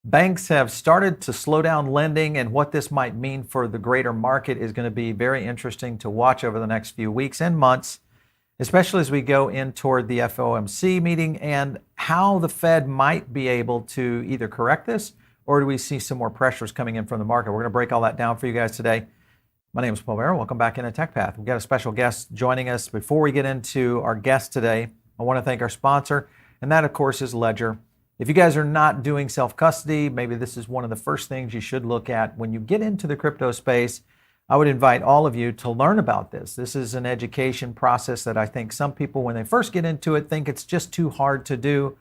Banks have started to slow down lending, and what this might mean for the greater market is going to be very interesting to watch over the next few weeks and months, especially as we go in toward the FOMC meeting and how the Fed might be able to either correct this or do we see some more pressures coming in from the market. We're going to break all that down for you guys today. My name is Paul Barrow. Welcome back into Tech Path. We've got a special guest joining us. Before we get into our guest today, I want to thank our sponsor, and that, of course, is Ledger. If you guys are not doing self-custody, maybe this is one of the first things you should look at when you get into the crypto space. I would invite all of you to learn about this. This is an education process that I think some people, when they first get into it, think it's just too hard to do.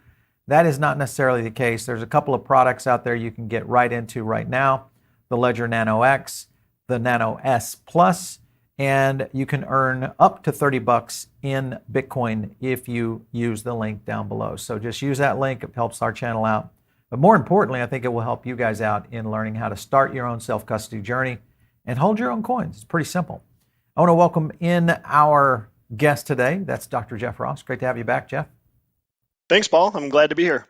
That is not necessarily the case. There's a couple of products out there you can get right into right now. The Ledger Nano X, the Nano S Plus, and you can earn up to $30 in Bitcoin if you use the link down below. So just use that link. It helps our channel out. But more importantly, I think it will help you guys out in learning how to start your own self-custody journey and hold your own coins. It's pretty simple. I want to welcome in our guest today. That's Dr. Jeff Ross. Great to have you back, Jeff. Thanks, Paul. I'm glad to be here.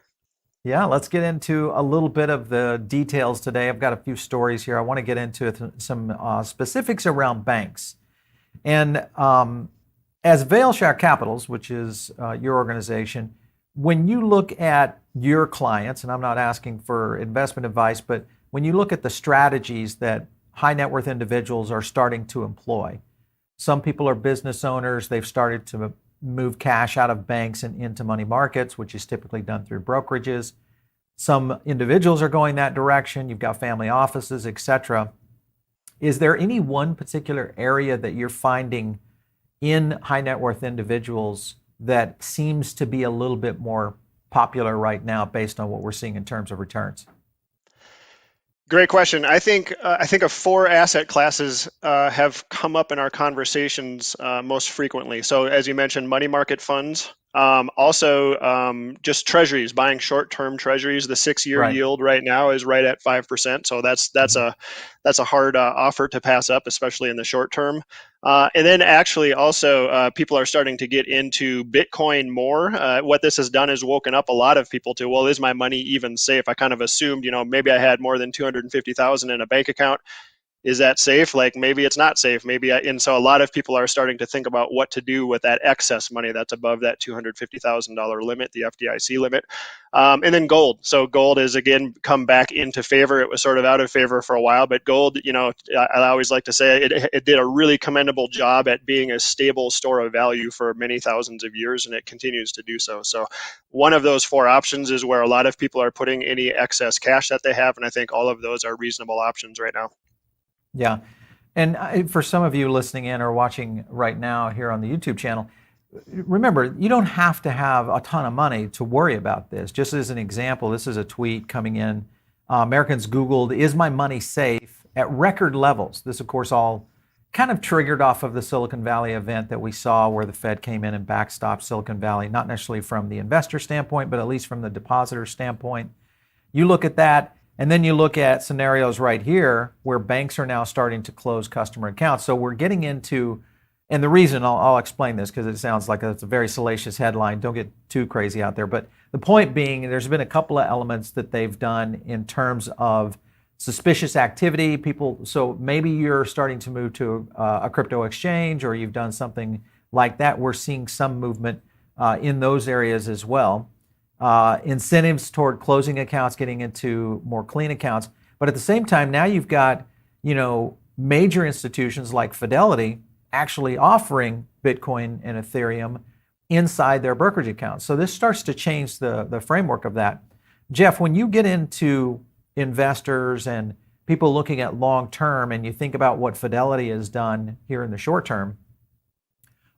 Yeah, let's get into a little bit of the details today. I've got a few stories here. I want to get into some specifics around banks. And as Vailshire Capitals, which is your organization, when you look at your clients, and I'm not asking for investment advice, but when you look at the strategies that high net worth individuals are starting to employ, some people are business owners. They've started to move cash out of banks and into money markets, which is typically done through brokerages. Some individuals are going that direction. You've got family offices, etc. Is there any one particular area that you're finding in high net worth individuals that seems to be a little bit more popular right now based on what we're seeing in terms of returns? Great question. I think of four asset classes have come up in our conversations most frequently. So as you mentioned, money market funds, also just treasuries, buying short-term treasuries. The 6-year yield right now is right at 5%. So that's a hard offer to pass up, especially in the short term. And then actually also people are starting to get into Bitcoin more. What this has done is woken up a lot of people to, well, is my money even safe? I kind of assumed, maybe I had more than 250,000 in a bank account. Is that safe? Like maybe it's not safe. And so a lot of people are starting to think about what to do with that excess money that's above that $250,000 limit, the FDIC limit. And then gold. So gold has again come back into favor. It was sort of out of favor for a while, but gold, I always like to say it did a really commendable job at being a stable store of value for many thousands of years, and it continues to do so. So one of those four options is where a lot of people are putting any excess cash that they have, and I think all of those are reasonable options right now. Yeah. And for some of you listening in or watching right now here on the YouTube channel, remember, you don't have to have a ton of money to worry about this. Just as an example, this is a tweet coming in. Americans Googled, "Is my money safe?" at record levels. This, of course, all kind of triggered off of the Silicon Valley event that we saw where the Fed came in and backstopped Silicon Valley, not necessarily from the investor standpoint, but at least from the depositor standpoint. You look at that. And then you look at scenarios right here where banks are now starting to close customer accounts. So we're getting into, and the reason I'll explain this because it sounds like it's a very salacious headline. Don't get too crazy out there. But the point being, there's been a couple of elements that they've done in terms of suspicious activity. People, so maybe you're starting to move to a crypto exchange or you've done something like that. We're seeing some movement in those areas as well. Incentives toward closing accounts, getting into more clean accounts. But at the same time, now you've got, major institutions like Fidelity actually offering Bitcoin and Ethereum inside their brokerage accounts. So this starts to change the framework of that. Jeff, when you get into investors and people looking at long term and you think about what Fidelity has done here in the short term,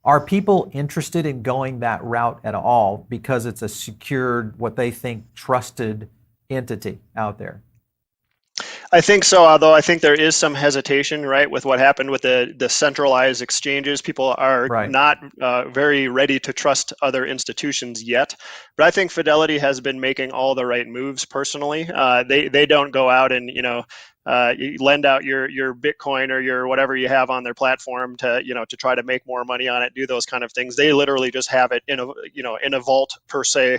are people interested in going that route at all because it's a secured, what they think, trusted entity out there? I think so, although I think there is some hesitation, right, with what happened with the centralized exchanges. People are not very ready to trust other institutions yet. But I think Fidelity has been making all the right moves personally. They don't go out and, you lend out your Bitcoin or your whatever you have on their platform to to try to make more money on it, do those kind of things. They literally just have it in a vault per se,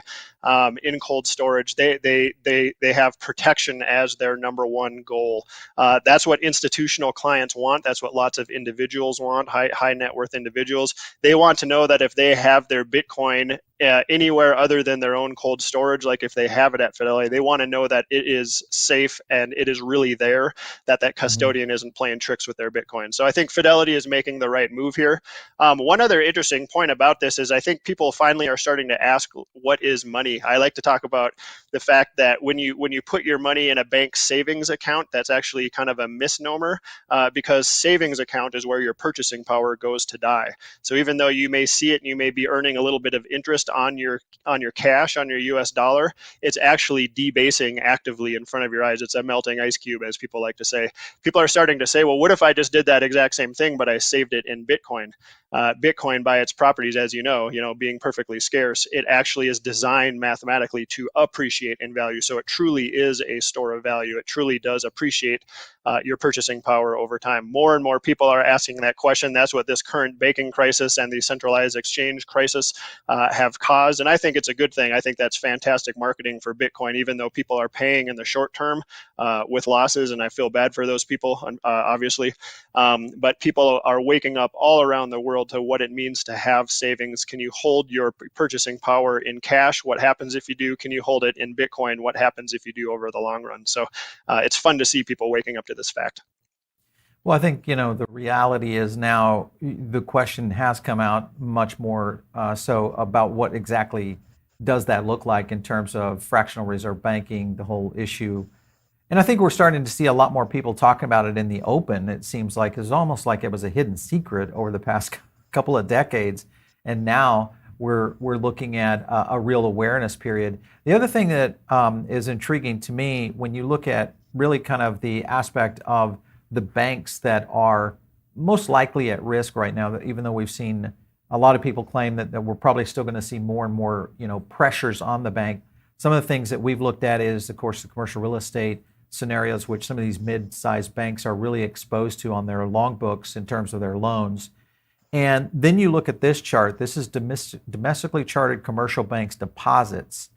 in cold storage. They have protection as their number one goal. That's what institutional clients want. That's what lots of individuals want, high net worth individuals. They want to know that if they have their Bitcoin anywhere other than their own cold storage, like if they have it at Fidelity, they want to know that it is safe and it is really there, that custodian isn't playing tricks with their Bitcoin. So I think Fidelity is making the right move here. One other interesting point about this is I think people finally are starting to ask, what is money? I like to talk about the fact that when you put your money in a bank savings account, that's actually kind of a misnomer, because savings account is where your purchasing power goes to die. So even though you may see it and you may be earning a little bit of interest on your cash, on your US dollar, it's actually debasing actively in front of your eyes. It's a melting ice cube, as people like to say. People are starting to say, well, what if I just did that exact same thing, but I saved it in Bitcoin? Bitcoin, by its properties, as you know, being perfectly scarce, it actually is designed mathematically to appreciate in value. So it truly is a store of value. It truly does appreciate your purchasing power over time. More and more people are asking that question. That's what this current banking crisis and the centralized exchange crisis have caused. And I think it's a good thing. I think that's fantastic marketing for Bitcoin, even though people are paying in the short term with losses. And I feel bad for those people, obviously. But people are waking up all around the world to what it means to have savings. Can you hold your purchasing power in cash? What happens if you do? Can you hold it in Bitcoin? What happens if you do over the long run? So it's fun to see people waking up to this fact. Well, I think, the reality is now the question has come out much more so about what exactly does that look like in terms of fractional reserve banking, the whole issue. And I think we're starting to see a lot more people talking about it in the open. It seems like it's almost like it was a hidden secret over the past couple of decades. And now we're looking at a real awareness period. The other thing that is intriguing to me when you look at really kind of the aspect of the banks that are most likely at risk right now, even though we've seen a lot of people claim that we're probably still going to see more and more pressures on the bank. Some of the things that we've looked at is, of course, the commercial real estate scenarios, which some of these mid-sized banks are really exposed to on their long books in terms of their loans. And then you look at this chart. This is domestically chartered commercial banks deposits.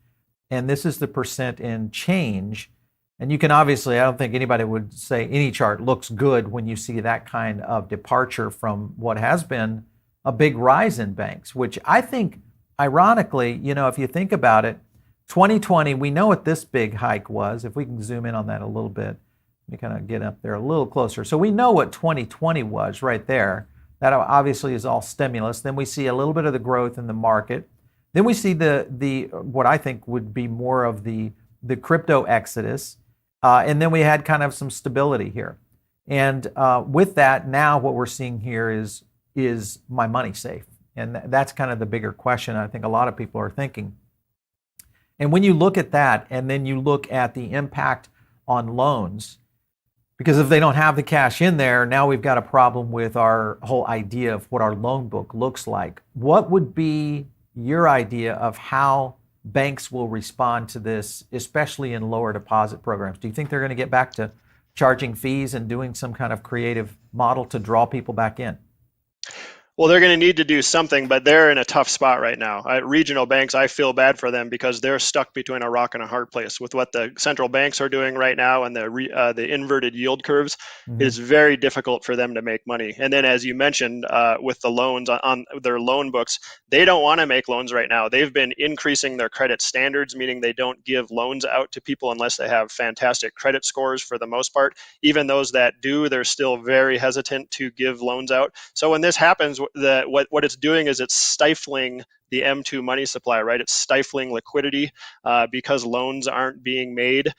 And this is the percent in change. And you can obviously, I don't think anybody would say any chart looks good when you see that kind of departure from what has been a big rise in banks, which I think, ironically, if you think about it, 2020, we know what this big hike was. If we can zoom in on that a little bit, let me kind of get up there a little closer. So we know what 2020 was right there. That obviously is all stimulus. Then we see a little bit of the growth in the market. Then we see the what I think would be more of the crypto exodus. And then we had kind of some stability here. And with that, now what we're seeing here is my money safe? And that's kind of the bigger question I think a lot of people are thinking. And when you look at that, and then you look at the impact on loans, because if they don't have the cash in there, now we've got a problem with our whole idea of what our loan book looks like. What would be your idea of how banks will respond to this, especially in lower deposit programs? Do you think they're going to get back to charging fees and doing some kind of creative model to draw people back in? Well, they're going to need to do something, but they're in a tough spot right now. Regional banks, I feel bad for them because they're stuck between a rock and a hard place with what the central banks are doing right now and the inverted yield curves. Mm-hmm. It is very difficult for them to make money. And then, as you mentioned, with the loans on their loan books, they don't want to make loans right now. They've been increasing their credit standards, meaning they don't give loans out to people unless they have fantastic credit scores for the most part. Even those that do, they're still very hesitant to give loans out. So when this happens, what it's doing is it's stifling the M2 money supply, right? It's stifling liquidity because loans aren't being made.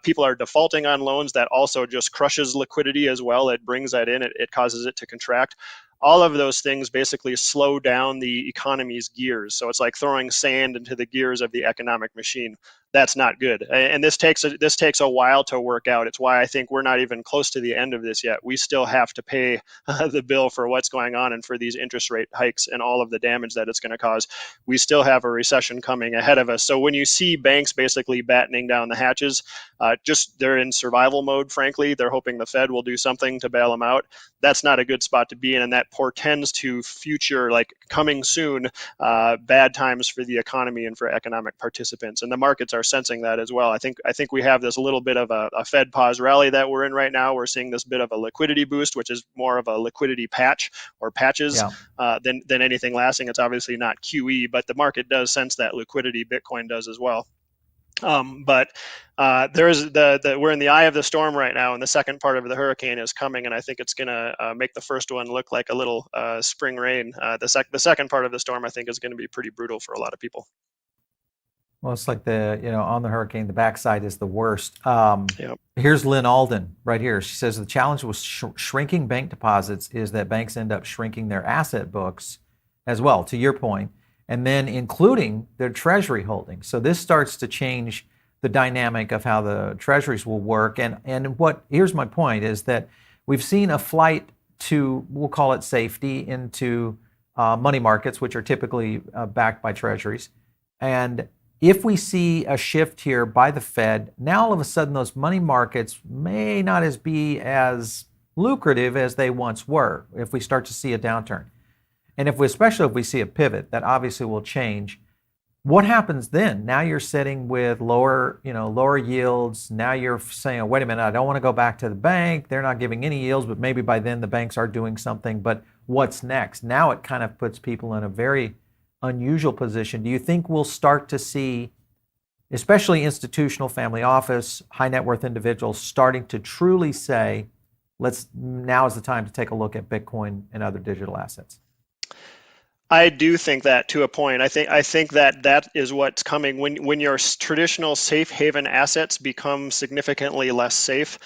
People are defaulting on loans. That also just crushes liquidity as well. It brings that in. It causes it to contract. All of those things basically slow down the economy's gears. So it's like throwing sand into the gears of the economic machine. That's not good. And this takes a while to work out. It's why I think we're not even close to the end of this yet. We still have to pay the bill for what's going on and for these interest rate hikes and all of the damage that it's going to cause. We still have a recession coming ahead of us. So when you see banks basically battening down the hatches, just they're in survival mode, frankly. They're hoping the Fed will do something to bail them out. That's not a good spot to be in, and that portends to future, like coming soon, bad times for the economy and for economic participants. And the markets are sensing that as well. I think we have this little bit of a Fed pause rally that we're in right now. We're seeing this bit of a liquidity boost, which is more of a liquidity patch or patches than anything lasting. It's obviously not QE, but the market does sense that liquidity. Bitcoin does as well. But there's we're in the eye of the storm right now, and the second part of the hurricane is coming, and I think it's going to make the first one look like a little spring rain. The second part of the storm, I think, is going to be pretty brutal for a lot of people. Well, it's like on the hurricane, the backside is the worst. Yep. Here's Lynn Alden right here. She says the challenge with shrinking bank deposits is that banks end up shrinking their asset books as well, to your point, and then including their treasury holdings. So this starts to change the dynamic of how the treasuries will work. And here's my point is that we've seen a flight to, we'll call it safety, into money markets, which are typically backed by treasuries. And if we see a shift here by the Fed, now all of a sudden those money markets may not be as lucrative as they once were if we start to see a downturn. And especially if we see a pivot, that obviously will change. What happens then? Now you're sitting with lower yields. Now you're saying, oh, wait a minute, I don't want to go back to the bank. They're not giving any yields, but maybe by then the banks are doing something. But what's next? Now it kind of puts people in a very unusual position. Do you think we'll start to see, especially institutional family office, high net worth individuals, starting to truly say, now is the time to take a look at Bitcoin and other digital assets? I do think that, to a point. I think that is what's coming when your traditional safe haven assets become significantly less safe.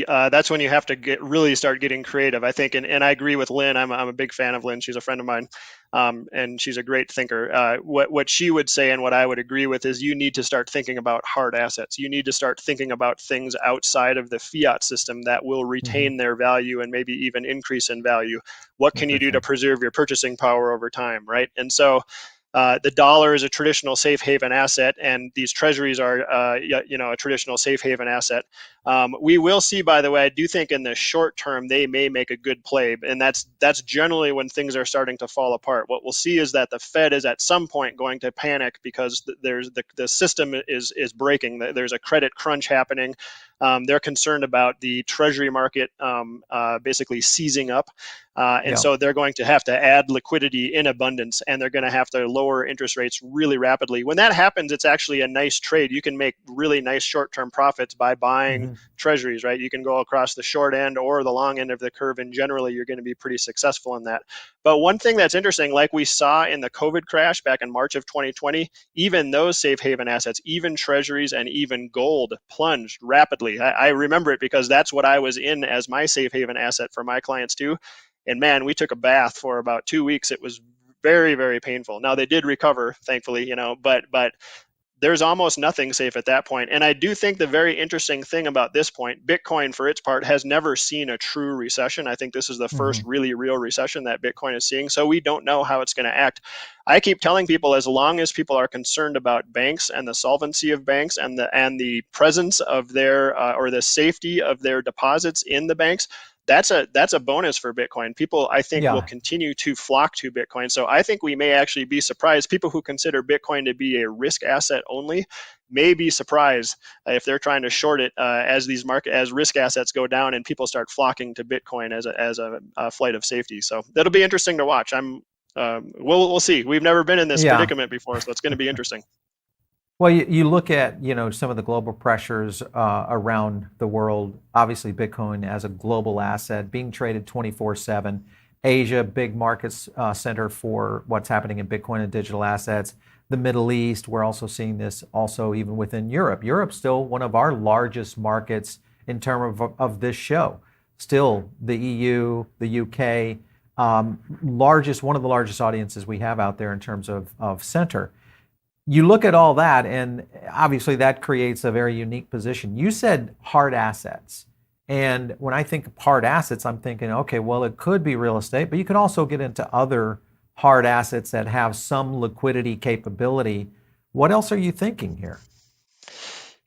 That's when you have to really start getting creative, I think. And I agree with Lynn. I'm a big fan of Lynn. She's a friend of mine, and she's a great thinker. What she would say and what I would agree with is you need to start thinking about hard assets. You need to start thinking about things outside of the fiat system that will retain their value and maybe even increase in value. What can you do to preserve your purchasing power over time, right? And so the dollar is a traditional safe haven asset, and these treasuries are, a traditional safe haven asset. We will see, by the way, I do think in the short term they may make a good play, and that's generally when things are starting to fall apart. What we'll see is that the Fed is at some point going to panic because the system is breaking. There's a credit crunch happening. They're concerned about the treasury market basically seizing up. So they're going to have to add liquidity in abundance, and they're going to have to lower interest rates really rapidly. When that happens, it's actually a nice trade. You can make really nice short-term profits by buying treasuries, right? You can go across the short end or the long end of the curve, and generally you're going to be pretty successful in that. But one thing that's interesting, like we saw in the COVID crash back in March of 2020, even those safe haven assets, even treasuries and even gold plunged rapidly. I remember it because that's what I was in as my safe haven asset for my clients too. And man, we took a bath for about 2 weeks. It was very, very painful. Now they did recover, thankfully, but there's almost nothing safe at that point. And I do think the very interesting thing about this point, Bitcoin for its part has never seen a true recession. I think this is the first really real recession that Bitcoin is seeing. So we don't know how it's going to act. I keep telling people, as long as people are concerned about banks and the solvency of banks and the presence of their or the safety of their deposits in the banks, that's a bonus for Bitcoin. People, I think, will continue to flock to Bitcoin. So I think we may actually be surprised. People who consider Bitcoin to be a risk asset only may be surprised if they're trying to short it as risk assets go down and people start flocking to Bitcoin as a flight of safety. So that'll be interesting to watch. We'll see. We've never been in this predicament before, so it's going to be interesting. Well, you look at some of the global pressures around the world. Obviously, Bitcoin as a global asset being traded 24/7. Asia, big markets center for what's happening in Bitcoin and digital assets. The Middle East, we're also seeing this also even within Europe. Europe's still one of our largest markets in terms of this show. Still, the EU, the UK, one of the largest audiences we have out there in terms of center. You look at all that, and obviously that creates a very unique position. You said hard assets. And when I think of hard assets, I'm thinking, okay, well, it could be real estate, but you could also get into other hard assets that have some liquidity capability. What else are you thinking here?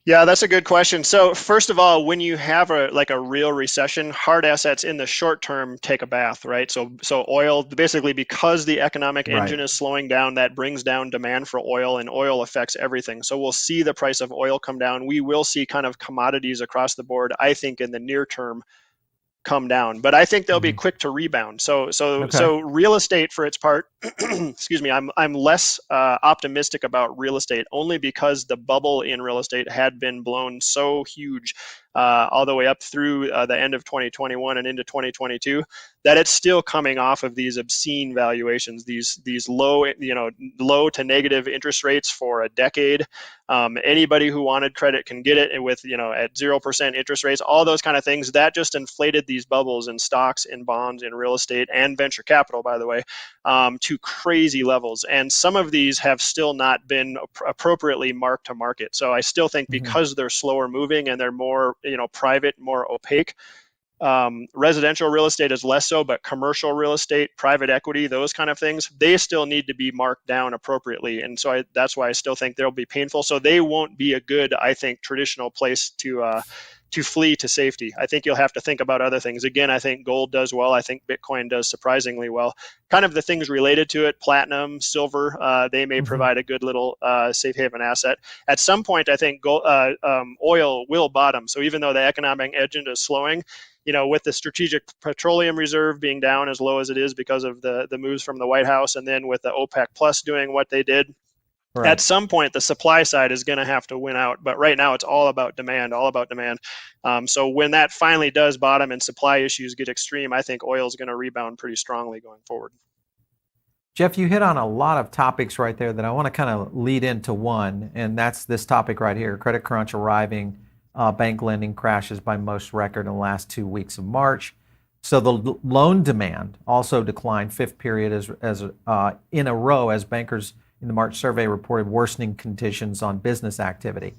Yeah, that's a good question. So first of all, when you have a real recession, hard assets in the short term take a bath, right? So oil, basically, because the economic Right. engine is slowing down, that brings down demand for oil, and oil affects everything. So we'll see the price of oil come down. We will see kind of commodities across the board, I think, in the near term come down, but I think they'll be Hmm. quick to rebound. So Okay. real estate, for its part, excuse me, I'm less optimistic about real estate, only because the bubble in real estate had been blown so huge all the way up through the end of 2021 and into 2022, that it's still coming off of these obscene valuations, these low, low to negative interest rates for a decade. Anybody who wanted credit can get it with, at 0% interest rates, all those kind of things. That just inflated these bubbles in stocks, in bonds, in real estate, and venture capital, by the way, to crazy levels. And some of these have still not been appropriately marked to market. So I still think, Hmm. because they're slower moving and they're more, private, more opaque, residential real estate is less so, but commercial real estate, private equity, those kind of things, they still need to be marked down appropriately. And so that's why I still think they'll be painful. So they won't be a good, I think, traditional place to flee to safety. I think you'll have to think about other things. Again, I think gold does well. I think Bitcoin does surprisingly well. Kind of the things related to it, platinum, silver, they may Hmm. provide a good little safe haven asset. At some point, I think oil will bottom. So even though the economic engine is slowing, with the strategic petroleum reserve being down as low as it is because of the moves from the White House, and then with the OPEC Plus doing what they did, at Right. some point the supply side is going to have to win out. But right now it's all about demand, all about demand. So when that finally does bottom and supply issues get extreme, I think oil is going to rebound pretty strongly going forward. Jeff, you hit on a lot of topics right there that I want to kind of lead into one, and that's this topic right here: credit crunch arriving, bank lending crashes by most record in the last 2 weeks of March. So the loan demand also declined, fifth period as in a row, as bankers in the March survey reported worsening conditions on business activity.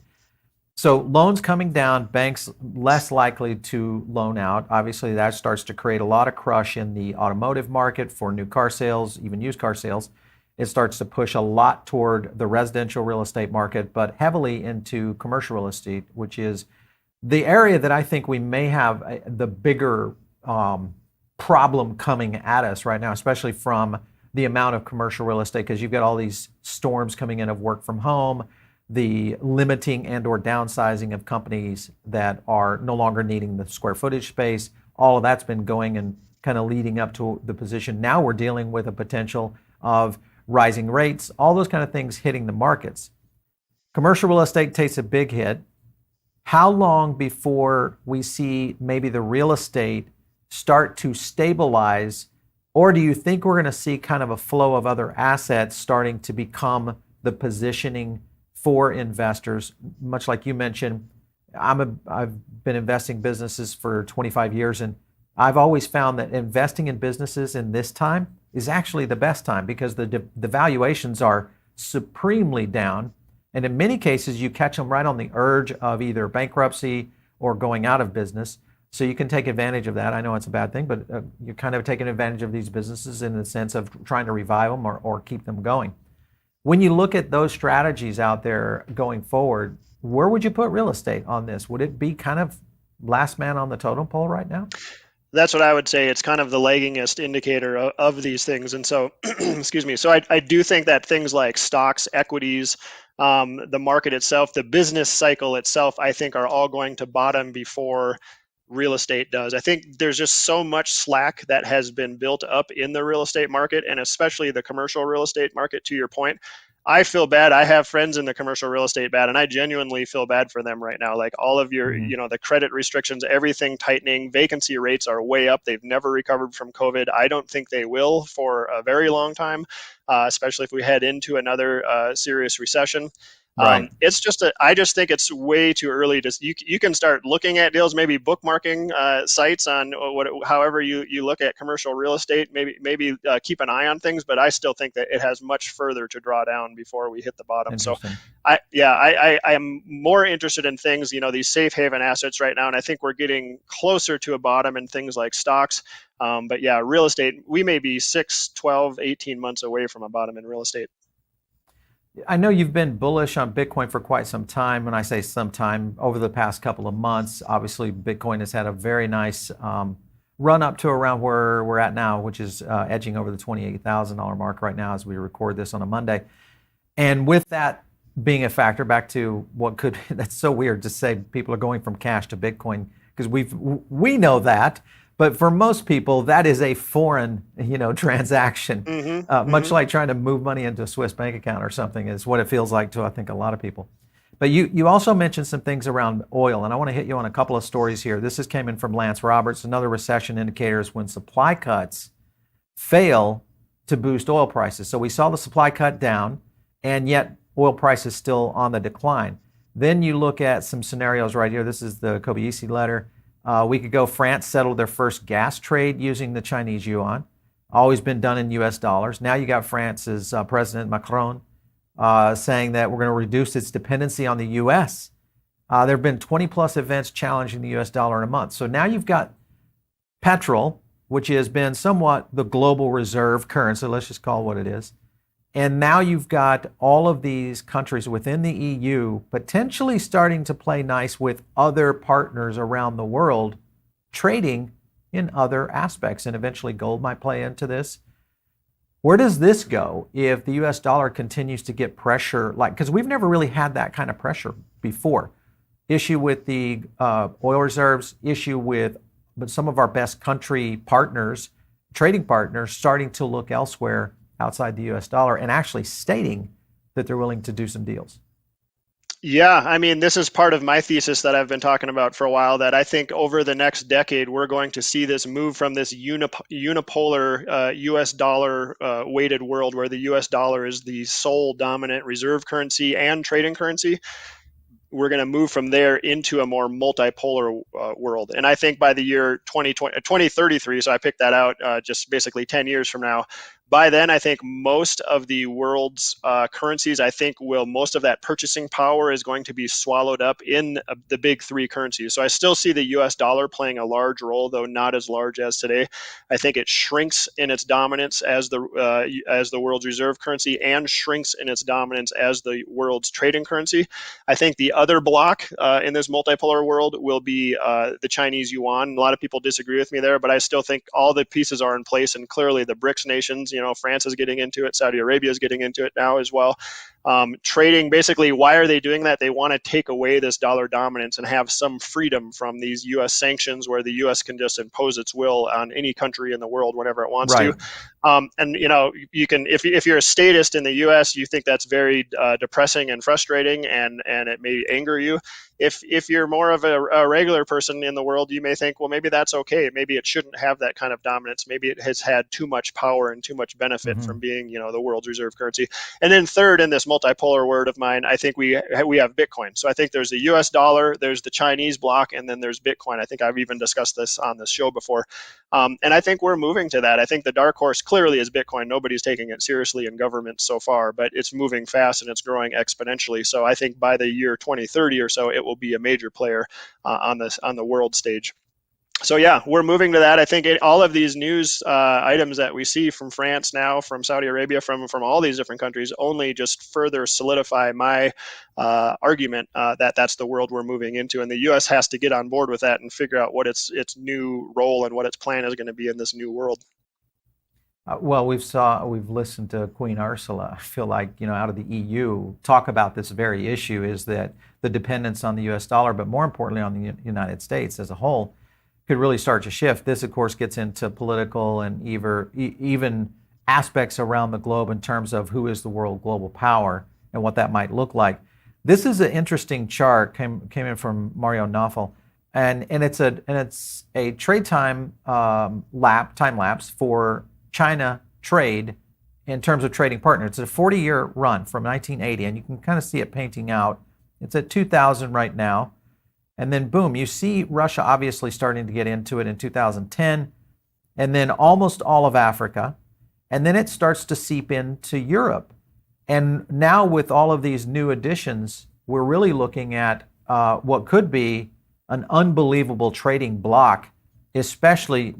So loans coming down, banks less likely to loan out. Obviously, that starts to create a lot of crush in the automotive market for new car sales, even used car sales. It starts to push a lot toward the residential real estate market, but heavily into commercial real estate, which is the area that I think we may have the bigger problem coming at us right now, especially from the amount of commercial real estate, because you've got all these storms coming in of work from home, the limiting and or downsizing of companies that are no longer needing the square footage space. All of that's been going and kind of leading up to the position. Now we're dealing with a potential of rising rates, all those kind of things hitting the markets. Commercial real estate takes a big hit. How long before we see maybe the real estate start to stabilize? Or do you think we're going to see kind of a flow of other assets starting to become the positioning for investors? Much like you mentioned, I've been investing businesses for 25 years, and I've always found that investing in businesses in this time is actually the best time, because the valuations are supremely down. And in many cases, you catch them right on the urge of either bankruptcy or going out of business. So you can take advantage of that. I know it's a bad thing, but you're kind of taking advantage of these businesses in the sense of trying to revive them or keep them going. When you look at those strategies out there going forward, where would you put real estate on this? Would it be kind of last man on the totem pole right now? That's what I would say. It's kind of the laggingest indicator of these things. And so, excuse me. So I do think that things like stocks, equities, the market itself, the business cycle itself, I think are all going to bottom before real estate does. I think there's just so much slack that has been built up in the real estate market, and especially the commercial real estate market, to your point. I feel bad. I have friends in the commercial real estate bad, and I genuinely feel bad for them right now. Like all of your, Mm-hmm. the credit restrictions, everything tightening, vacancy rates are way up. They've never recovered from COVID. I don't think they will for a very long time, especially if we head into another serious recession. Right. I just think it's way too early to, you can start looking at deals, maybe bookmarking sites on however you look at commercial real estate, maybe keep an eye on things, but I still think that it has much further to draw down before we hit the bottom. So Interesting. I am more interested in things, these safe haven assets right now, and I think we're getting closer to a bottom in things like stocks. But yeah, real estate, we may be 6, 12, 18 months away from a bottom in real estate. I know you've been bullish on Bitcoin for quite some time. When I say some time, over the past couple of months, obviously Bitcoin has had a very nice run up to around where we're at now, which is edging over the $28,000 mark right now as we record this on a Monday. And with that being a factor, back to what could, that's so weird to say people are going from cash to Bitcoin, because we know that. But for most people, that is a foreign, transaction. Much like trying to move money into a Swiss bank account or something is what it feels like to, I think, a lot of people. But you also mentioned some things around oil, and I want to hit you on a couple of stories here. This came in from Lance Roberts. Another recession indicator is when supply cuts fail to boost oil prices. So we saw the supply cut down, and yet oil prices still on the decline. Then you look at some scenarios right here. This is the Kobayashi letter. A week ago, France settled their first gas trade using the Chinese yuan. Always been done in US dollars. Now you got France's President Macron saying that we're going to reduce its dependency on the US. There have been 20 plus events challenging the US dollar in a month. So now you've got petrol, which has been somewhat the global reserve currency, let's just call it what it is. And now you've got all of these countries within the EU potentially starting to play nice with other partners around the world, trading in other aspects. And eventually gold might play into this. Where does this go if the US dollar continues to get pressure? Because we've never really had that kind of pressure before. Issue with the oil reserves, issue with some of our best country partners, trading partners, starting to look elsewhere outside the US dollar and actually stating that they're willing to do some deals. Yeah, I mean, this is part of my thesis that I've been talking about for a while, that I think over the next decade, we're going to see this move from this unipolar US dollar weighted world where the US dollar is the sole dominant reserve currency and trading currency. We're going to move from there into a more multipolar world. And I think by the year 2033, so I picked that out just basically 10 years from now, by then, I think most of the world's currencies, most of that purchasing power is going to be swallowed up in the big three currencies. So I still see the US dollar playing a large role, though not as large as today. I think it shrinks in its dominance as the world's reserve currency and shrinks in its dominance as the world's trading currency. I think the other block in this multipolar world will be the Chinese yuan. A lot of people disagree with me there, but I still think all the pieces are in place, and clearly the BRICS nations, France is getting into it. Saudi Arabia is getting into it now as well. Trading, basically, why are they doing that? They want to take away this dollar dominance and have some freedom from these U.S. sanctions where the U.S. can just impose its will on any country in the world whenever it wants to. And you can, if you're a statist in the U.S., you think that's very depressing and frustrating, and it may anger you. If you're more of a regular person in the world, you may think, well, maybe that's okay. Maybe it shouldn't have that kind of dominance. Maybe it has had too much power and too much benefit from being, the world's reserve currency. And then third, in this multipolar word of mine, I think we have Bitcoin. So I think there's the US dollar, there's the Chinese block, and then there's Bitcoin. I think I've even discussed this on this show before. And I think we're moving to that. I think the dark horse clearly is Bitcoin. Nobody's taking it seriously in government so far, but it's moving fast and it's growing exponentially. So I think by the year 2030 or so, it will be a major player on the world stage. So yeah, we're moving to that. I think all of these news items that we see from France now, from Saudi Arabia, from all these different countries, only just further solidify my argument that that's the world we're moving into, and the U.S. has to get on board with that and figure out what its new role and what its plan is going to be in this new world. Well, we've listened to Queen Ursula. I feel like, out of the EU, talk about this very issue, is that the dependence on the U.S. dollar, but more importantly on the United States as a whole, could really start to shift. This, of course, gets into political and even aspects around the globe in terms of who is the world global power and what that might look like. This is an interesting chart, came in from Mario Naufel, and it's a trade time lapse for China trade in terms of trading partner. It's a 40-year run from 1980, and you can kind of see it painting out. It's at 2000 right now. And then boom, you see Russia obviously starting to get into it in 2010, and then almost all of Africa. And then it starts to seep into Europe. And now with all of these new additions, we're really looking at what could be an unbelievable trading block, especially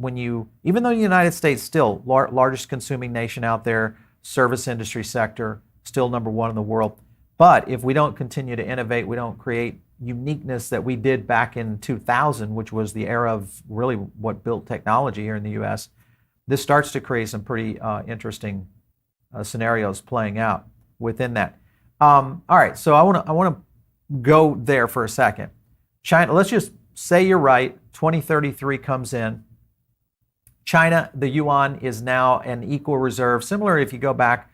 even though the United States still largest consuming nation out there, service industry sector, still number one in the world. But if we don't continue to innovate, we don't create uniqueness that we did back in 2000, which was the era of really what built technology here in the US, this starts to create some pretty interesting scenarios playing out within that. All right, so I want to go there for a second. China, let's just say you're right, 2033 comes in. China, the yuan is now an equal reserve. Similar if you go back,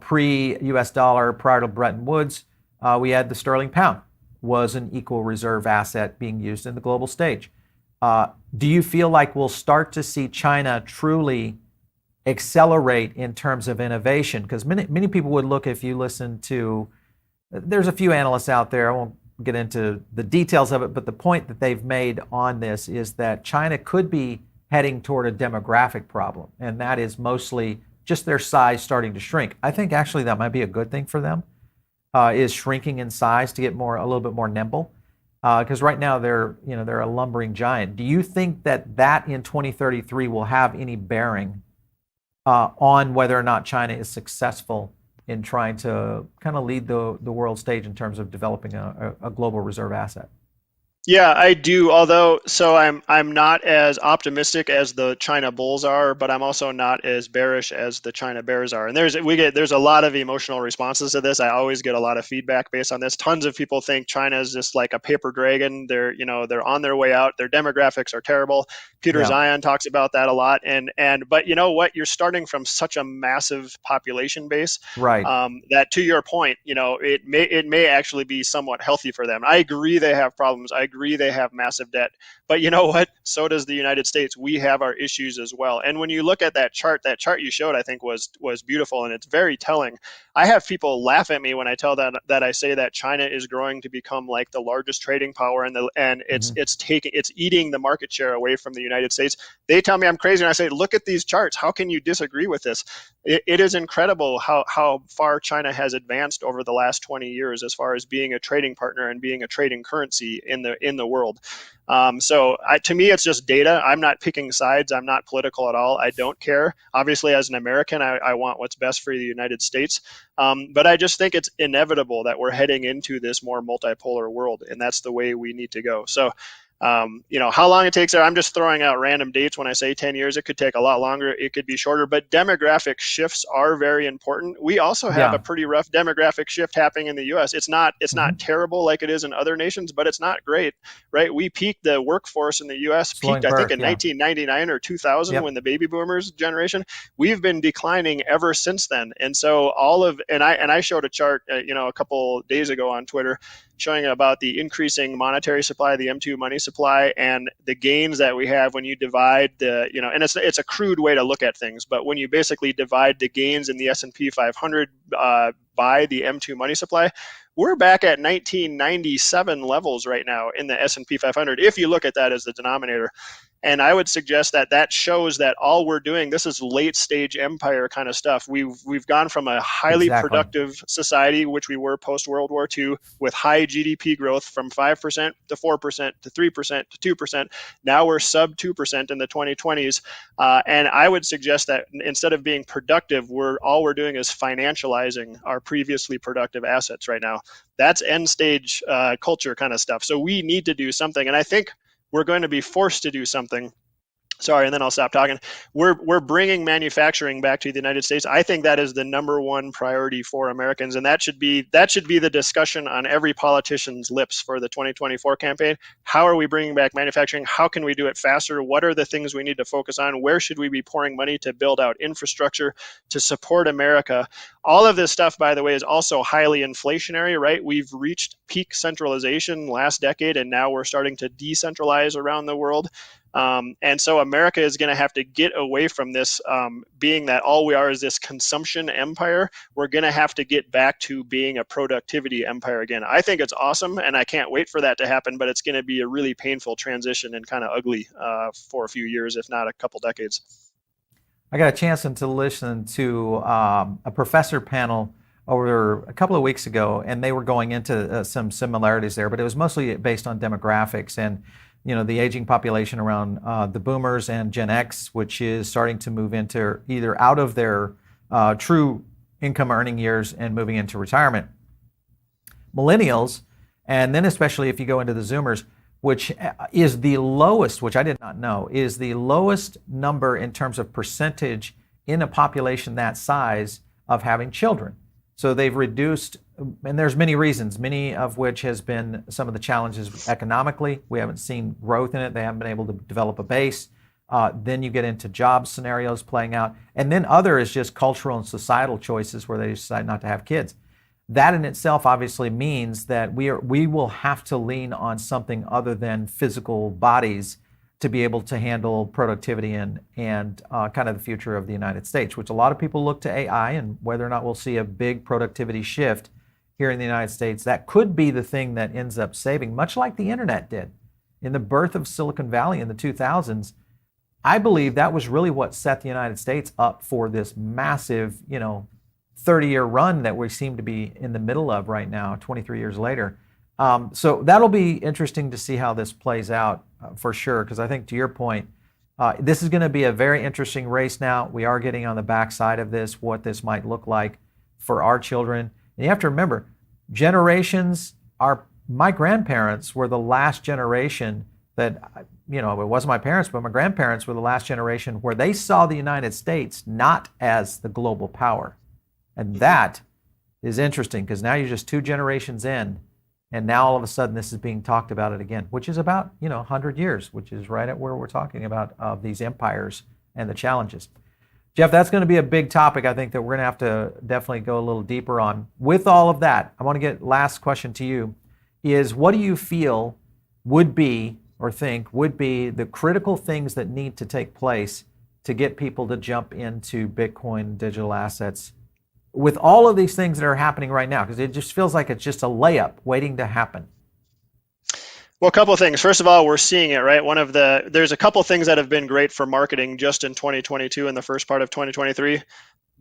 pre-US dollar, prior to Bretton Woods, we had the sterling pound was an equal reserve asset being used in the global stage. Do you feel like we'll start to see China truly accelerate in terms of innovation? Because many people would look, if you listen to, there's a few analysts out there, I won't get into the details of it, but the point that they've made on this is that China could be heading toward a demographic problem, and that is mostly just their size starting to shrink. I think actually that might be a good thing for them, is shrinking in size to get a little bit more nimble. Because right now they're a lumbering giant. Do you think that in 2033 will have any bearing on whether or not China is successful in trying to kind of lead the world stage in terms of developing a global reserve asset? Yeah, I do. Although, so I'm not as optimistic as the China bulls are, but I'm also not as bearish as the China bears are. And there's a lot of emotional responses to this. I always get a lot of feedback based on this. Tons of people think China is just like a paper dragon. They're on their way out. Their demographics are terrible. Peter Zion talks about that a lot. But you know what? You're starting from such a massive population base, right? That, to your point, it may actually be somewhat healthy for them. I agree they have problems. I agree they have massive debt, but you know what? So does the United States. We have our issues as well. And when you look at that chart you showed, I think was beautiful, and it's very telling. I have people laugh at me when I tell that I say that China is growing to become like the largest trading power, and it's eating the market share away from the United States. They tell me I'm crazy, and I say, look at these charts. How can you disagree with this? It is incredible how far China has advanced over the last 20 years as far as being a trading partner and being a trading currency in the world. To me, it's just data. I'm not picking sides. I'm not political at all. I don't care. Obviously, as an American, I want what's best for the United States. But I just think it's inevitable that we're heading into this more multipolar world, and that's the way we need to go. So, how long it takes there, I'm just throwing out random dates when I say 10 years. It could take a lot longer. It could be shorter, but demographic shifts are very important. We also have a pretty rough demographic shift happening in the US. It's not terrible like it is in other nations, but it's not great, right? We peaked, the workforce in the US peaked, I think, in 1999 or 2000 when the baby boomers generation. We've been declining ever since then. And so I showed a chart, a couple days ago on Twitter, showing about the increasing monetary supply, the M2 money supply, and the gains that we have when you divide and it's a crude way to look at things, but when you basically divide the gains in the S&P 500 by the M2 money supply, we're back at 1997 levels right now in the S&P 500, if you look at that as the denominator. And I would suggest that shows that all we're doing, this is late stage empire kind of stuff. We've gone from a highly productive society, which we were post World War II, with high GDP growth from 5% to 4% to 3% to 2%. Now we're sub 2% in the 2020s. And I would suggest that instead of being productive, all we're doing is financializing our previously productive assets right now. That's end stage culture kind of stuff. So we need to do something. And I think we're going to be forced to do something. Sorry, and then I'll stop talking. We're bringing manufacturing back to the United States. I think that is the number one priority for Americans, and that should be the discussion on every politician's lips for the 2024 campaign. How are we bringing back manufacturing? How can we do it faster? What are the things we need to focus on? Where should we be pouring money to build out infrastructure to support America? All of this stuff, by the way, is also highly inflationary, right? We've reached peak centralization last decade, and now we're starting to decentralize around the world. And so America is going to have to get away from this being that all we are is this consumption empire. We're going to have to get back to being a productivity empire again. I think it's awesome, and I can't wait for that to happen, but it's going to be a really painful transition and kind of ugly for a few years, if not a couple decades. I got a chance to listen to a professor panel over a couple of weeks ago, and they were going into some similarities there, but it was mostly based on demographics and the aging population around the boomers and Gen X, which is starting to move into either out of their true income earning years and moving into retirement. Millennials, and then especially if you go into the Zoomers, which is the lowest, which I did not know, is the lowest number in terms of percentage in a population that size of having children. So they've reduced, and there's many reasons, many of which has been some of the challenges economically. We haven't seen growth in it. They haven't been able to develop a base. Then you get into job scenarios playing out. And then other is just cultural and societal choices where they decide not to have kids. That in itself obviously means that we will have to lean on something other than physical bodies to be able to handle productivity and kind of the future of the United States, which a lot of people look to AI and whether or not we'll see a big productivity shift here in the United States. That could be the thing that ends up saving, much like the internet did. In the birth of Silicon Valley in the 2000s, I believe that was really what set the United States up for this massive, 30-year run that we seem to be in the middle of right now, 23 years later. So that'll be interesting to see how this plays out for sure, because I think to your point, this is going to be a very interesting race now. We are getting on the backside of this, what this might look like for our children. And you have to remember, my grandparents were the last generation that, it wasn't my parents, but my grandparents were the last generation where they saw the United States not as the global power. And that is interesting because now you're just 2 generations in, and now all of a sudden this is being talked about it again, which is about 100 years, which is right at where we're talking about of these empires and the challenges. Jeff, that's going to be a big topic I think that we're going to have to definitely go a little deeper on. With all of that, I want to get last question to you is what do you feel would be the critical things that need to take place to get people to jump into Bitcoin digital assets with all of these things that are happening right now? Because it just feels like it's just a layup waiting to happen. Well, a couple of things. First of all, we're seeing it, right? There's a couple of things that have been great for marketing just in 2022 and the first part of 2023.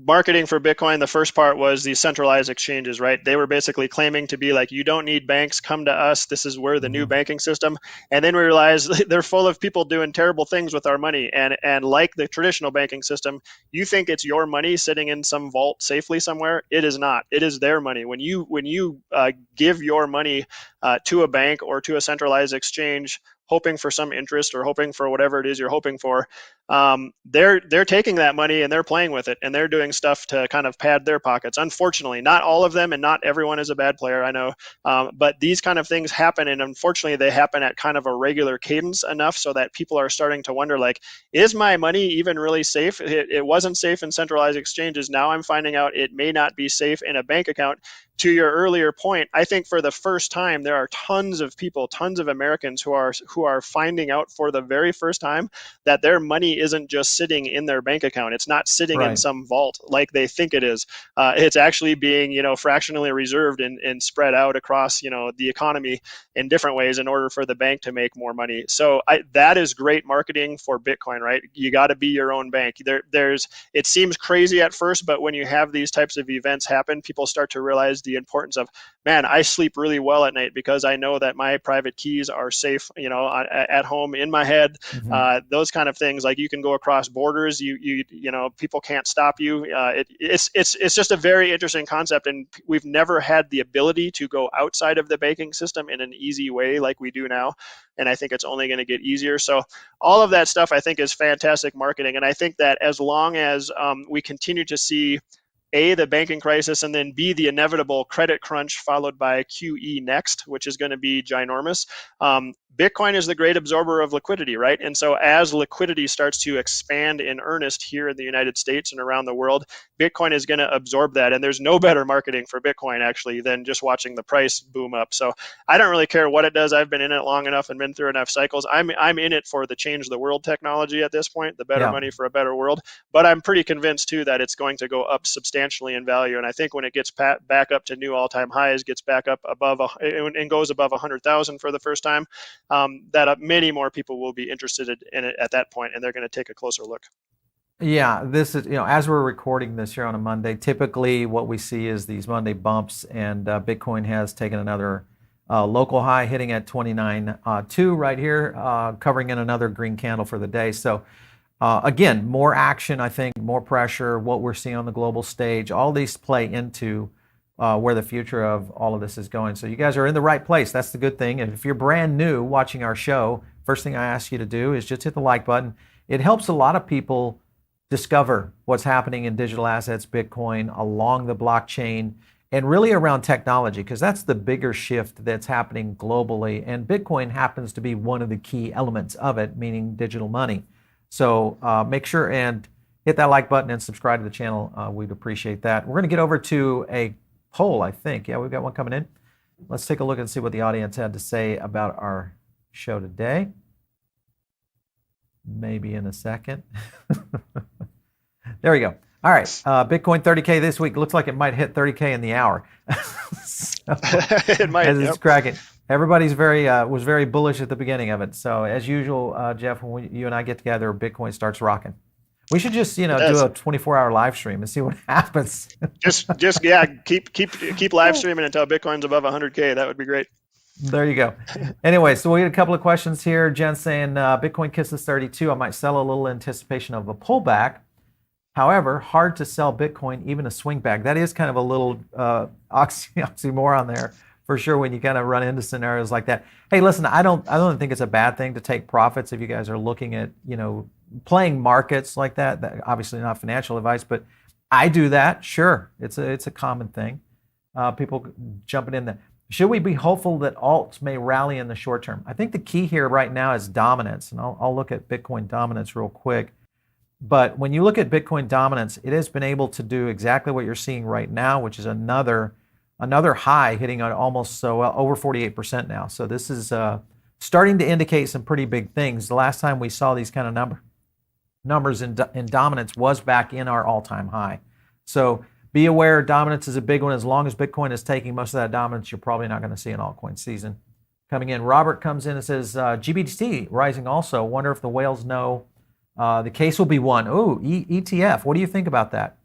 Marketing for Bitcoin, the first part was the centralized exchanges, right? They were basically claiming to be like, you don't need banks, come to us. We're the new banking system. And then we realized they're full of people doing terrible things with our money. And like the traditional banking system, you think it's your money sitting in some vault safely somewhere. It is not. It is their money. When you give your money to a bank or to a centralized exchange, hoping for some interest or hoping for whatever it is you're hoping for, they're taking that money and they're playing with it and they're doing stuff to kind of pad their pockets. Unfortunately, not all of them and not everyone is a bad player, I know, but these kind of things happen, and unfortunately they happen at kind of a regular cadence enough so that people are starting to wonder, like, is my money even really safe? It wasn't safe in centralized exchanges. Now I'm finding out it may not be safe in a bank account. To your earlier point, I think for the first time, there are tons of people, tons of Americans who are finding out for the very first time that their money isn't just sitting in their bank account. It's not sitting in some vault like they think it is. It's actually being, fractionally reserved and spread out across, the economy in different ways in order for the bank to make more money. So that is great marketing for Bitcoin, right? You got to be your own bank. It seems crazy at first, but when you have these types of events happen, people start to realize the importance of, man, I sleep really well at night because I know that my private keys are safe, at home in my head. Those kind of things, like you can go across borders, people can't stop you. It's just a very interesting concept, and we've never had the ability to go outside of the banking system in an easy way like we do now, and I think it's only going to get easier. So all of that stuff I think is fantastic marketing, and I think that as long as we continue to see A, the banking crisis, and then B, the inevitable credit crunch followed by QE next, which is going to be ginormous. Bitcoin is the great absorber of liquidity, right? And so as liquidity starts to expand in earnest here in the United States and around the world, Bitcoin is going to absorb that. And there's no better marketing for Bitcoin actually than just watching the price boom up. So I don't really care what it does. I've been in it long enough and been through enough cycles. I'm in it for the change the world technology at this point, the better money for a better world. But I'm pretty convinced too that it's going to go up substantially in value. And I think when it gets back up to new all-time highs, gets back up above and goes above 100,000 for the first time, that many more people will be interested in it at that point, and they're going to take a closer look. Yeah, this is, as we're recording this here on a Monday, typically what we see is these Monday bumps, and Bitcoin has taken another local high, hitting at 29.2 right here, covering in another green candle for the day. So again, more action, I think, more pressure, what we're seeing on the global stage, all these play into where the future of all of this is going. So you guys are in the right place. That's the good thing. And if you're brand new watching our show, first thing I ask you to do is just hit the like button. It helps a lot of people discover what's happening in digital assets, Bitcoin, along the blockchain, and really around technology, because that's the bigger shift that's happening globally. And Bitcoin happens to be one of the key elements of it, meaning digital money. So make sure and hit that like button and subscribe to the channel. We'd appreciate that. We're going to get over to a poll, I think. Yeah, we've got one coming in. Let's take a look and see what the audience had to say about our show today. Maybe in a second. There we go. All right, Bitcoin 30K this week. Looks like it might hit 30K in the hour. So, It might. as it's cracking. Everybody's was very bullish at the beginning of it. So as usual, Jeff, when you and I get together, Bitcoin starts rocking. We should just do a 24-hour live stream and see what happens. just keep live streaming until Bitcoin's above 100K. That would be great. There you go. Anyway, so we get a couple of questions here. Jen saying Bitcoin kisses 32. I might sell a little anticipation of a pullback. However, hard to sell Bitcoin, even a swing back. That is kind of a little oxymoron there for sure when you kind of run into scenarios like that. Hey, listen, I don't think it's a bad thing to take profits if you guys are looking at playing markets like that. Obviously not financial advice, but I do that. Sure, it's a common thing. People jumping in there. Should we be hopeful that alts may rally in the short term? I think the key here right now is dominance, and I'll look at Bitcoin dominance real quick. But when you look at Bitcoin dominance, it has been able to do exactly what you're seeing right now, which is another high, hitting on almost over 48% now. So this is starting to indicate some pretty big things. The last time we saw these kind of numbers in dominance was back in our all-time high. So be aware, dominance is a big one. As long as Bitcoin is taking most of that dominance, you're probably not going to see an altcoin season coming in. Robert comes in and says, GBTC rising also. Wonder if the whales know the case will be won. Oh, ETF. What do you think about that?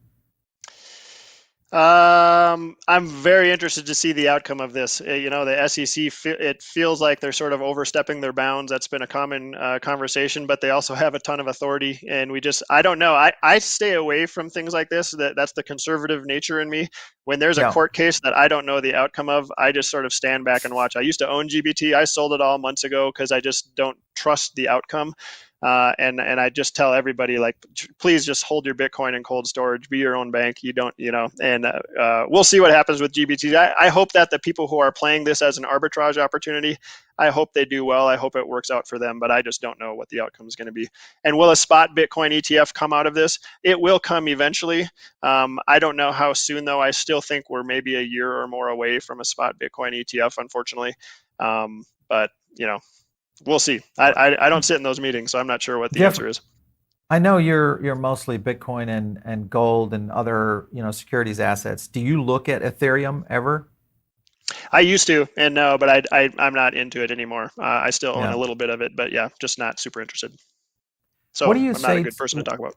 I'm very interested to see the outcome of this. The SEC, it feels like they're sort of overstepping their bounds. That's been a common conversation, but they also have a ton of authority. And I don't know. I stay away from things like this. That's the conservative nature in me. When there's a court case that I don't know the outcome of, I just sort of stand back and watch. I used to own GBT. I sold it all months ago because I just don't trust the outcome. And I just tell everybody, like, please just hold your Bitcoin in cold storage, be your own bank. You don't, and we'll see what happens with GBT. I hope that the people who are playing this as an arbitrage opportunity, I hope they do well. I hope it works out for them, but I just don't know what the outcome is going to be. And will a spot Bitcoin ETF come out of this? It will come eventually. I don't know how soon, though. I still think we're maybe a year or more away from a spot Bitcoin ETF, unfortunately. But, we'll see. I don't sit in those meetings, so I'm not sure what the answer is. I know you're mostly Bitcoin and gold and other securities assets. Do you look at Ethereum ever? I used to, and no, but I'm not into it anymore. I still own a little bit of it, but yeah, just not super interested. So I'm not a good person to talk about.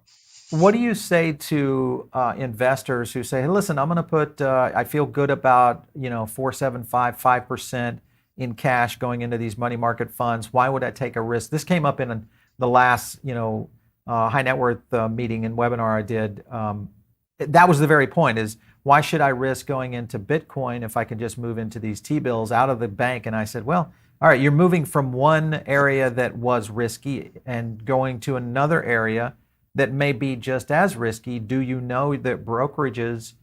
What do you say to investors who say, hey, listen, I'm going to put, I feel good about 4.75%, 5% in cash going into these money market funds. Why would I take a risk? This came up in the last, high net worth meeting and webinar I did. That was the very point, is why should I risk going into Bitcoin if I can just move into these T-bills out of the bank? And I said, well, all right, you're moving from one area that was risky and going to another area that may be just as risky. Do you know that brokerages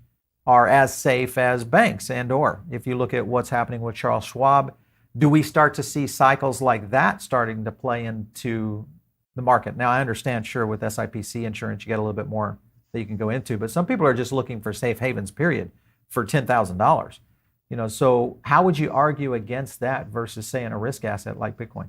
are as safe as banks? And or if you look at what's happening with Charles Schwab, do we start to see cycles like that starting to play into the market? Now, I understand, sure, with SIPC insurance, you get a little bit more that you can go into, but some people are just looking for safe havens, period, for $10,000. So how would you argue against that versus, say, in a risk asset like Bitcoin?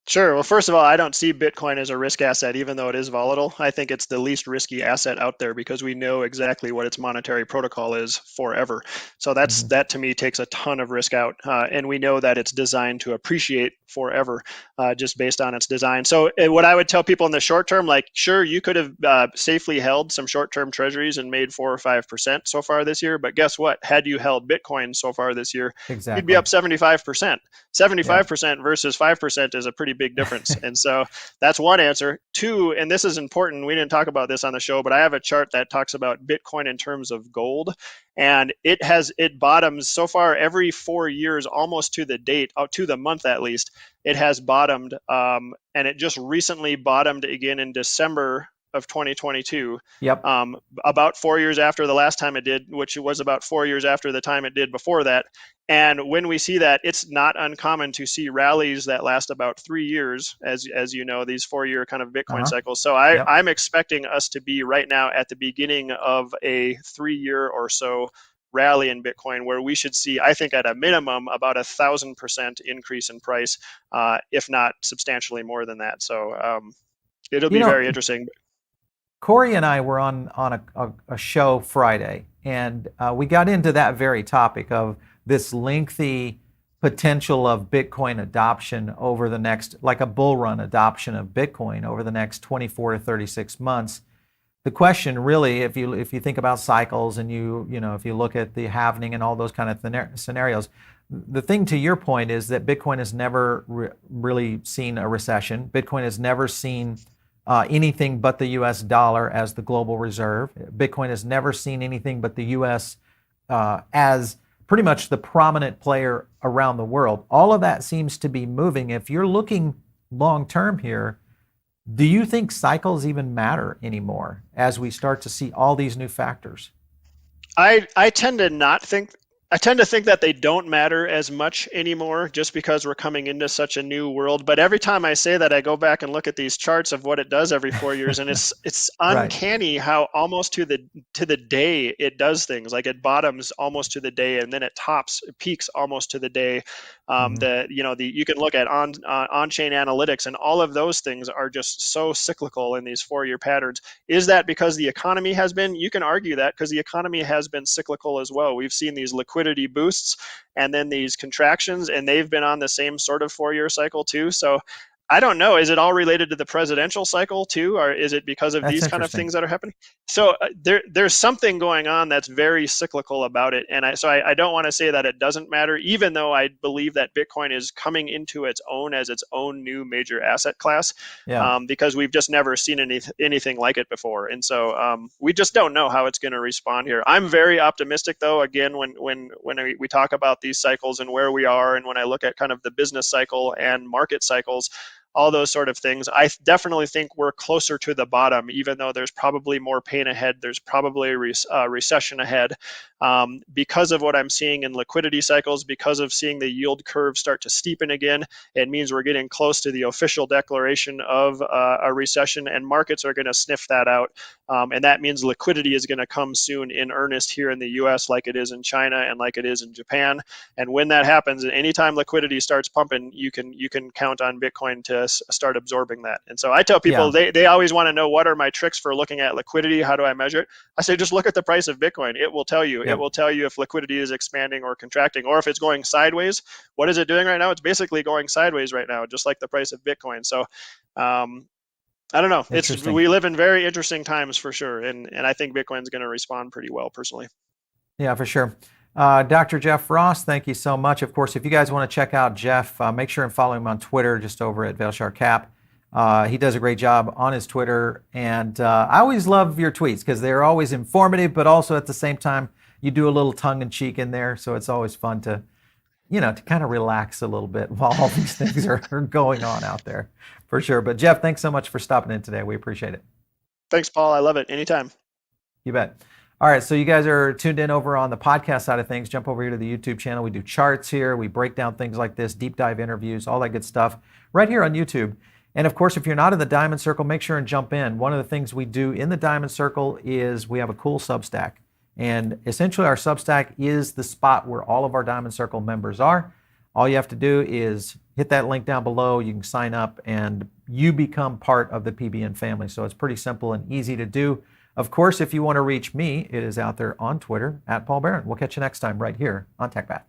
Sure. Well, first of all, I don't see Bitcoin as a risk asset, even though it is volatile. I think it's the least risky asset out there because we know exactly what its monetary protocol is forever. So that to me takes a ton of risk out. And we know that it's designed to appreciate forever, just based on its design. So what I would tell people in the short term, like, sure, you could have safely held some short-term treasuries and made 4 or 5% so far this year, but guess what? Had you held Bitcoin so far this year, you'd be Exactly. up 75%. Yeah. 75% versus 5% is a pretty big difference. And so that's one answer. Two, and this is important, we didn't talk about this on the show, but I have a chart that talks about Bitcoin in terms of gold. And it bottoms so far every 4 years, almost to the date, to the month at least. It has bottomed, and it just recently bottomed again in December of 2022. Yep. About 4 years after the last time it did, which was about 4 years after the time it did before that. And when we see that, it's not uncommon to see rallies that last about 3 years, as you know, these 4-year kind of Bitcoin cycles. So Yep. I'm expecting us to be right now at the beginning of a 3-year or so rally in Bitcoin, where we should see, I think, at a minimum, about 1,000% increase in price, if not substantially more than that. So it'll be very interesting. Corey and I were on a show Friday, and we got into that very topic of this lengthy potential of Bitcoin adoption over the next, like a bull run adoption of Bitcoin over the next 24 to 36 months. The question really, if you think about cycles and if you look at the halvening and all those kind of scenarios, the thing to your point is that Bitcoin has never really seen a recession. Bitcoin has never seen anything but the US dollar as the global reserve. Bitcoin has never seen anything but the US as pretty much the prominent player around the world. All of that seems to be moving. If you're looking long term here, do you think cycles even matter anymore as we start to see all these new factors? I tend to think that they don't matter as much anymore, just because we're coming into such a new world. But every time I say that, I go back and look at these charts of what it does every 4 years, and it's Right. uncanny how almost to the day it does things. Like, it bottoms almost to the day, and then it peaks almost to the day. You can look at on-chain analytics, and all of those things are just so cyclical in these 4-year patterns. Is that because the economy has been? You can argue that, because the economy has been cyclical as well. We've seen these liquidity boosts and then these contractions, and they've been on the same sort of 4-year cycle too. So I don't know. Is it all related to the presidential cycle too, or is it because of That's these kind of interesting. things that are happening? So there's something going on that's very cyclical about it, and I don't want to say that it doesn't matter, even though I believe that Bitcoin is coming into its own as its own new major asset class, Yeah. because we've just never seen anything like it before, and so we just don't know how it's going to respond here. I'm very optimistic, though. Again, when we talk about these cycles and where we are, and when I look at kind of the business cycle and market cycles, all those sort of things, I definitely think we're closer to the bottom, even though there's probably more pain ahead. There's probably a recession ahead, because of what I'm seeing in liquidity cycles, because of seeing the yield curve start to steepen again. It means we're getting close to the official declaration of a recession, and markets are going to sniff that out. And that means liquidity is going to come soon in earnest here in the US, like it is in China and like it is in Japan. And when that happens, and anytime liquidity starts pumping, you can count on Bitcoin to start absorbing that. And so I tell people, they always want to know, what are my tricks for looking at liquidity? How do I measure it? I say, just look at the price of Bitcoin. It will tell you. Yep. It will tell you if liquidity is expanding or contracting, or if it's going sideways. What is it doing right now? It's basically going sideways right now, just like the price of Bitcoin. So I don't know. We live in very interesting times for sure, and I think Bitcoin's going to respond pretty well, personally. Yeah, for sure. Dr. Jeff Ross, thank you so much. Of course, if you guys want to check out Jeff, make sure and follow him on Twitter, just over at Vailshire Cap. He does a great job on his Twitter, and I always love your tweets because they're always informative, but also at the same time, you do a little tongue-in-cheek in there, so it's always fun to kind of relax a little bit while all these things are going on out there, for sure. But Jeff, thanks so much for stopping in today. We appreciate it. Thanks, Paul. I love it. Anytime. You bet. All right, so you guys are tuned in over on the podcast side of things. Jump over here to the YouTube channel. We do charts here. We break down things like this, deep dive interviews, all that good stuff right here on YouTube. And of course, if you're not in the Diamond Circle, make sure and jump in. One of the things we do in the Diamond Circle is we have a cool Substack. And essentially, our Substack is the spot where all of our Diamond Circle members are. All you have to do is hit that link down below. You can sign up and you become part of the PBN family. So it's pretty simple and easy to do. Of course, if you want to reach me, it is out there on Twitter, @Paul Barron. We'll catch you next time right here on TechPath.